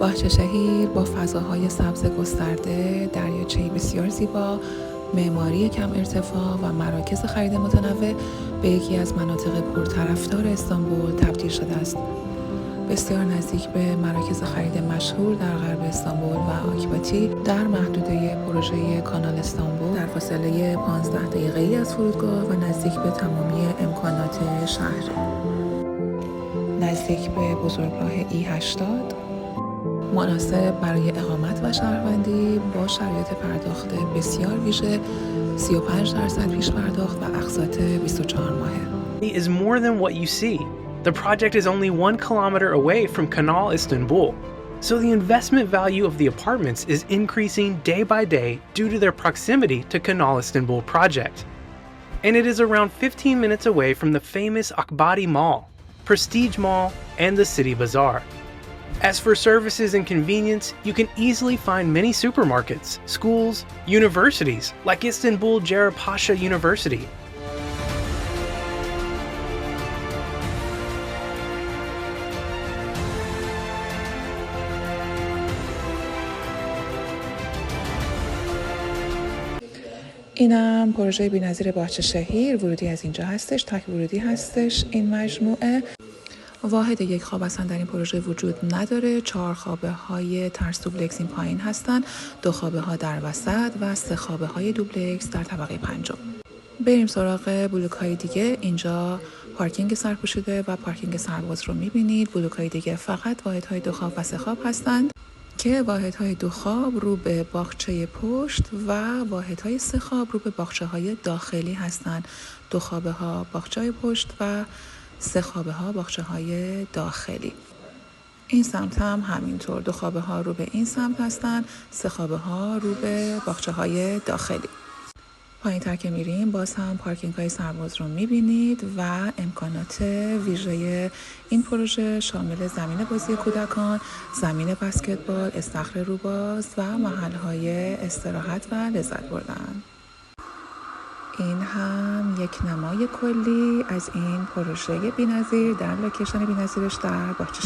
باغچه شهیر با فضاهای سبز گسترده، دریاچه‌ای بسیار زیبا، معماری کم ارتفاع و مراکز خرید متنوع به یکی از مناطق پرطرفدار استانبول تبدیل شده است. بسیار نزدیک به مراکز خرید مشهور در غرب استانبول و آکباتی، در محدوده پروژه کانال استانبول، در فاصله 15 دقیقه‌ای از فرودگاه و نزدیک به تمامی امکانات شهر. نزدیک به بزرگراه E80، مناسب برای اقامت و شهروندی با شرایط پرداخت بسیار ویژه، 35% پیش پرداخت و اقساط 24 ماهه. Is more than what you see. The project is only 1 kilometer away from Kanal Istanbul, so the investment value of the apartments is increasing day by day due to their proximity to Kanal Istanbul project. And it is around 15 minutes away from the famous Akbari Mall, Prestige Mall, and the City Bazaar. As for services and convenience, you can easily find many supermarkets, schools, universities, like Istanbul Cerrahpaşa University. اینم پروژه بی‌نظیر باغچه شهیر. ورودی از اینجا هستش، تک ورودی هستش. این مجموعه واحد یک خواب اصلا در این پروژه وجود نداره. 4 خوابه های ترس دوبلکس این پایین هستن، 2 خوابه ها در وسط و 3 خوابه های دوبلکس در طبقه 5. بریم سراغ بلوک های دیگه. اینجا پارکینگ سرپوشیده و پارکینگ سرباز رو میبینید. بلوک های دیگه فقط واحد های 2 خواب و 3 خواب هستند که واحد های 2 خواب رو به باغچه پشت و واحد های 3 خواب رو به باغچه های داخلی هستند. 2 خوابه ها باغچه های پشت و 3 خوابه ها باغچه های داخلی. این سمت هم همینطور، 2 خوابه ها رو به این سمت هستن، 3 خوابه ها رو به باغچه های داخلی. پایین تر که میریم باز هم پارکینگ های سرباز رو میبینید و امکانات ویژه این پروژه شامل زمین بازی کودکان، زمین بسکتبال، استخر روباز و محل های استراحت و لذت بردن. این هم یک نمای کلی از این پروژه بی‌نظیر در لوکیشن بی‌نظیرش در باغچه